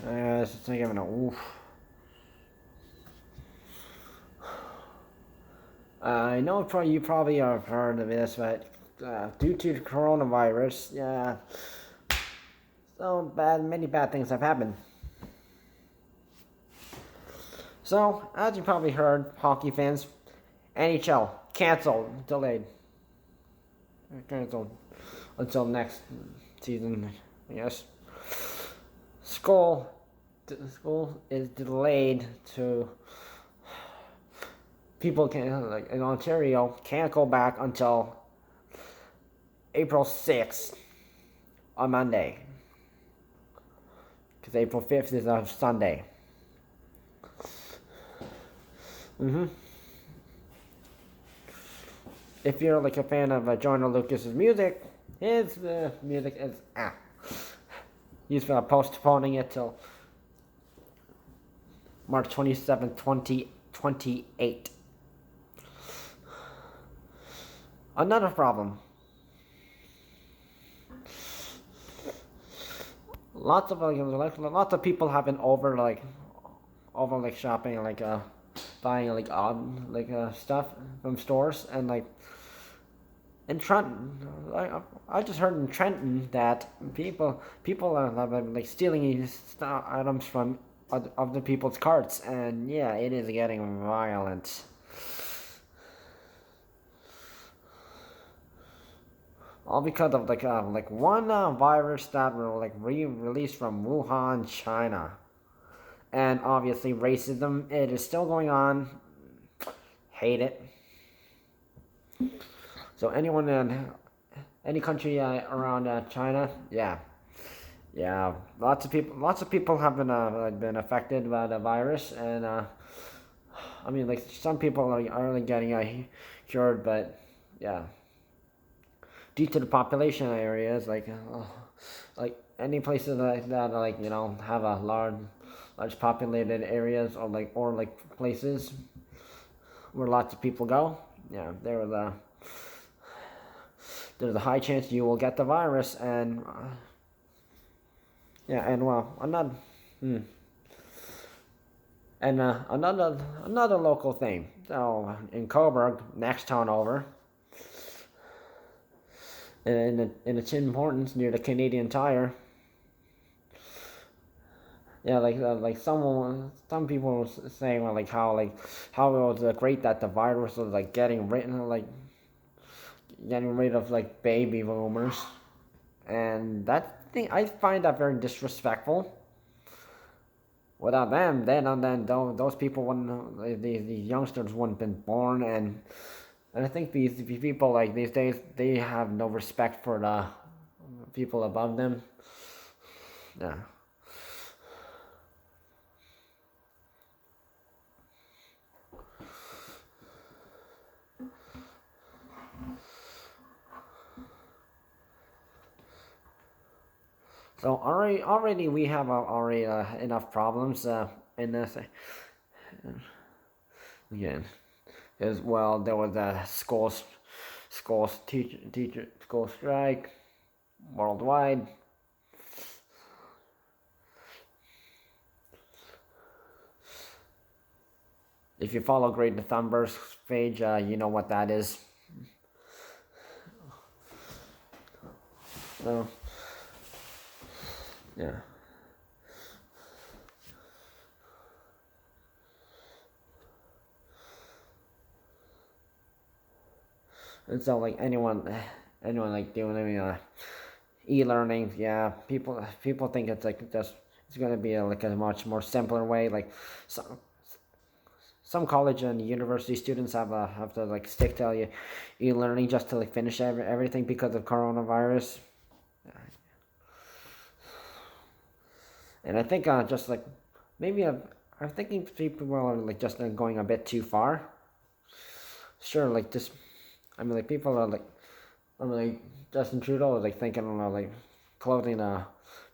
Just giving a oof. I know you probably have heard of this, but due to the coronavirus, yeah, many bad things have happened. So, as you probably heard, hockey fans, NHL canceled, delayed, canceled until next season, I guess. School, school is delayed to people can like in Ontario can't go back until April 6th on Monday because April 5th is a Sunday. If you're like a fan of John Lucas's music, his music is he's postponing it till March 27th, 2028. Another problem. Lots of people have been over shopping buying stuff from stores and in Trenton. I just heard in Trenton that people have been stealing these items from other people's carts, and yeah, it is getting violent. All because of one virus that were released from Wuhan, China, and obviously racism. It is still going on. Hate it. So anyone in any country around China, yeah, lots of people have been affected by the virus, and I mean some people are getting cured, but yeah. Due to the population areas, like any places that have a large populated areas or places where lots of people go, yeah, there's a high chance you will get the virus, and yeah, and well, another local thing. So in Coburg, next town over. And its importance near the Canadian Tire. Yeah, some people were saying how it was great that the virus was getting rid of baby boomers, and that thing I find that very disrespectful. Without them, then those people wouldn't these youngsters wouldn't been born, and I think these people these days they have no respect for the people above them. Yeah. So already we have already enough problems in this. Again, as well there was a school strike worldwide. If you follow Greta Thunberg's page, you know what that is. So, yeah. And so anyone doing any e-learning, yeah, people think it's it's gonna be a much more simpler way. Some college and university students have to stick to e-learning just to finish everything because of coronavirus. And I think just maybe I'm thinking people are just going a bit too far. Sure, just I mean people are Justin Trudeau is thinking closing the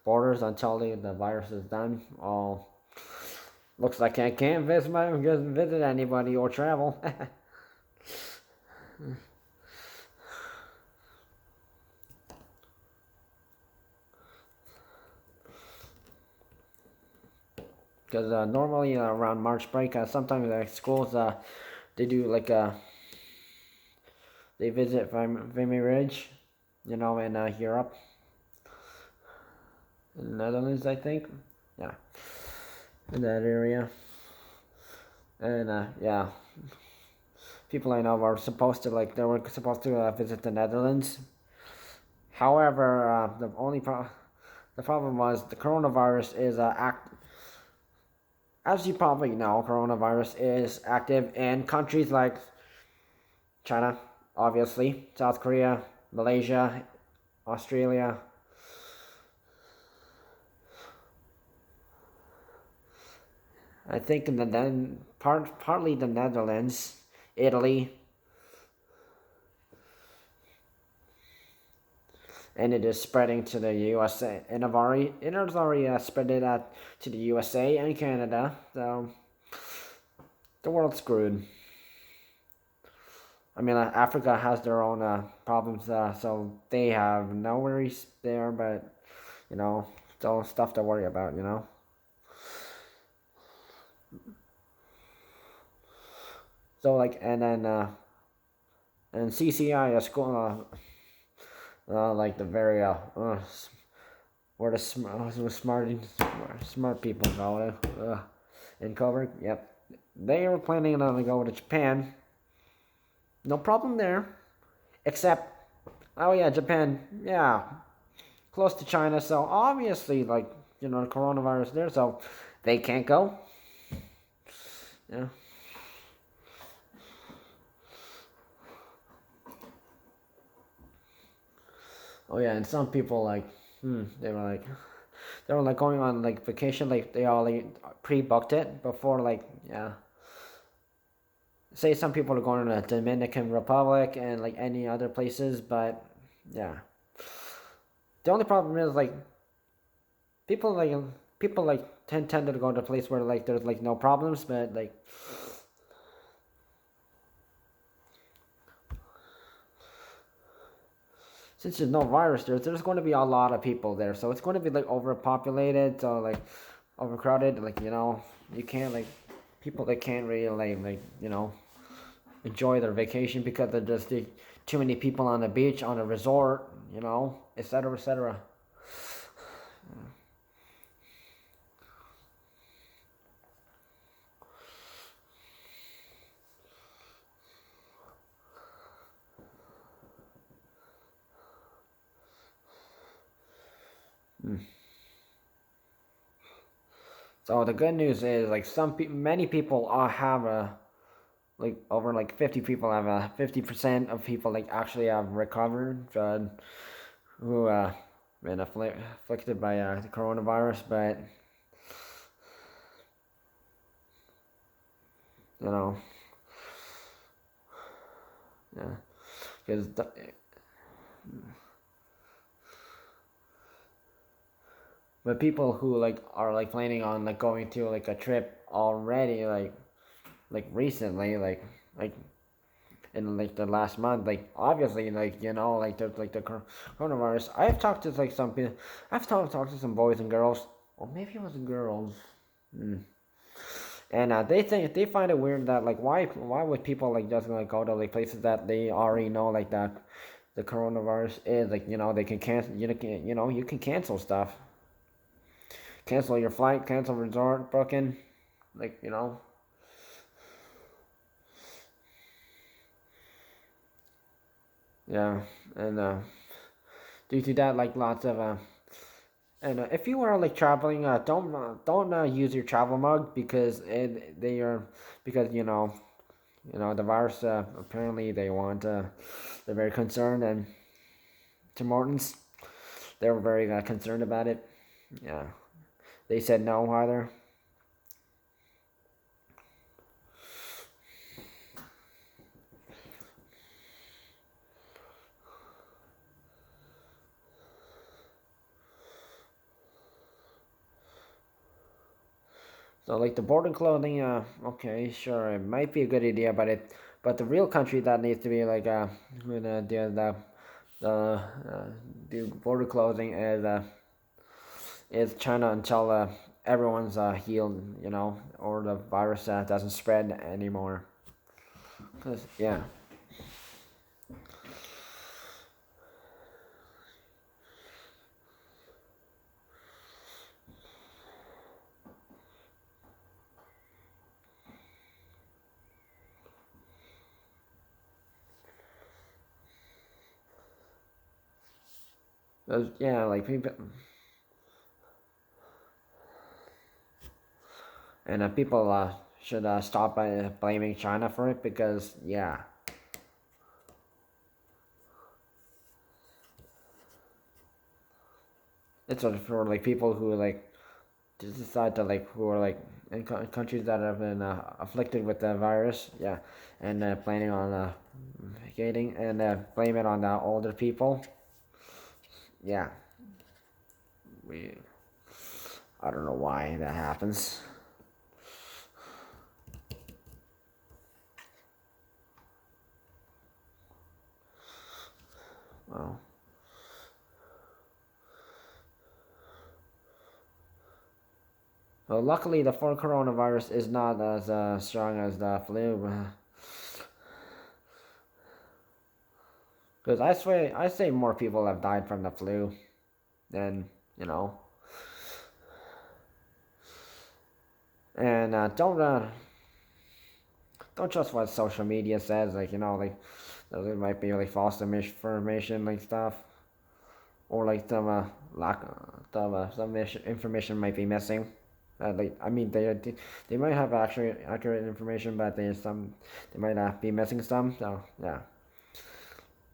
borders until the virus is done. Oh, looks like I can't visit anybody or travel. because normally around March break, sometimes schools they do like they visit Vimy Ridge, in Europe, in the Netherlands, I think. Yeah, in that area, and yeah, people I know were supposed to visit the Netherlands. However, the problem was the coronavirus is as you probably know, coronavirus is active in countries like China, obviously, South Korea, Malaysia, Australia. I think in partly the Netherlands, Italy, and it is spreading to the USA. And it has already spread it out to the USA and Canada. So the world's screwed. I mean, Africa has their own problems, so they have no worries there. But still stuff to worry about. So and then and CCI, a school, like the very where the smart people go in Coburg. Yep, they were planning on go to Japan. No problem there, except oh yeah, Japan, yeah, close to China, so obviously the coronavirus there, so they can't go. Yeah. Oh yeah, and some people they were going on vacation, they all pre-booked it before, yeah. Say some people are going to the Dominican Republic and any other places, but yeah. The only problem is people tend to go to a place where there's no problems, but since there's no virus there's going to be a lot of people there, so it's going to be overpopulated, so overcrowded, you can't people that can't really enjoy their vacation because there's just too many people on the beach, on a resort, etc., etc. So the good news is many people have over 50 people have 50% of people actually have recovered, who been afflicted by the coronavirus, but yeah, because but people who are planning on going to a trip already, recently, in the last month, obviously, the coronavirus. I've talked to some people. I've talked to some boys and girls, or maybe it was girls. And they find it weird that why would people just go to places that they already know that the coronavirus is they can cancel, you can cancel stuff, cancel your flight, cancel resort booking, yeah. And due to that, lots of and if you are traveling, don't use your travel mug because the virus, apparently they're very concerned, and Tim Hortons, they were very concerned about it. Yeah, they said no either. So the border clothing, okay, sure, it might be a good idea, but the real country that needs to be gonna do the border closing is China until everyone's healed, or the virus doesn't spread anymore. 'Cause, yeah. Yeah, like people, and people should stop blaming China for it because, yeah, it's for like people who like just decide to like who are like in countries that have been afflicted with the virus, yeah, and planning on vacating and blame it on the older people, yeah. We I don't know why that happens. Well, luckily the flu coronavirus is not as strong as the flu. Because I say more people have died from the flu than, you know. And don't trust what social media says. Like, like there might be like false information, like stuff, or like some information might be missing. Like, I mean, they might have actually accurate information, but they might be missing some. So yeah.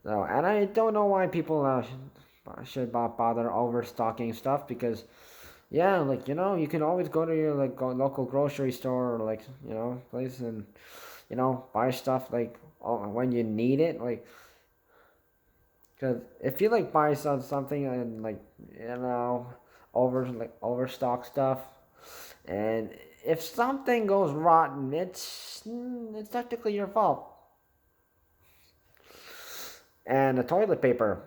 So, and I don't know why people should bother overstocking stuff because, yeah, like, you can always go to your like local grocery store or like, place and, buy stuff like when you need it. Like, because if you like buy something and like, overstock stuff, and if something goes rotten, it's technically your fault. And the toilet paper.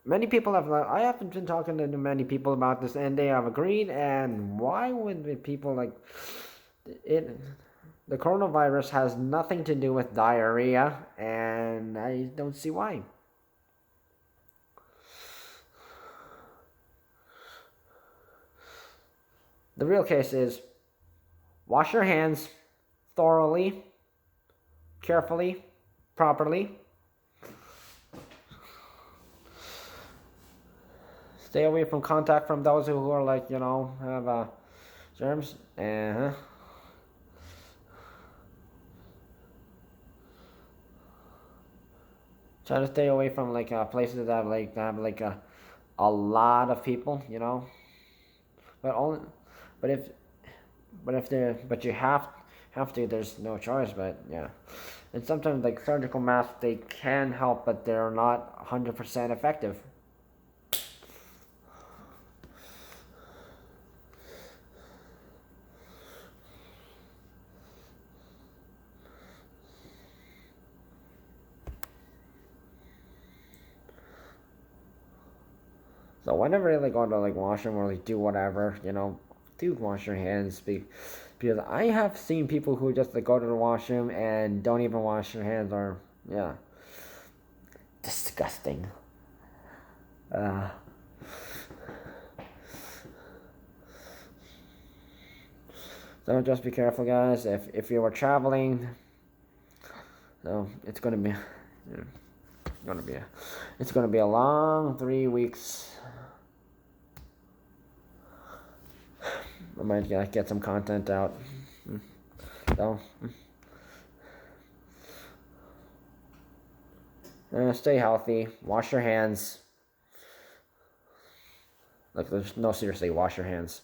Many people have. I haven't been talking to many people about this, and they have agreed. And why would people like it? The coronavirus has nothing to do with diarrhea, and I don't see why. The real case is wash your hands thoroughly, carefully, properly. Stay away from contact from those who are like, have germs. Try to stay away from like places that have like a lot of people, But only, but if, but you have to. There's no choice. But yeah, and sometimes like surgical masks, they can help, but they're not 100% effective. So whenever you like go to like washroom or like do whatever, do wash your hands. Because I have seen people who just like go to the washroom and don't even wash their hands, or yeah, disgusting. Uh, so just be careful, guys. If you were traveling, so it's gonna be, it's gonna be a long 3 weeks. I might get some content out. So, stay healthy. Wash your hands. Like, no, seriously, wash your hands.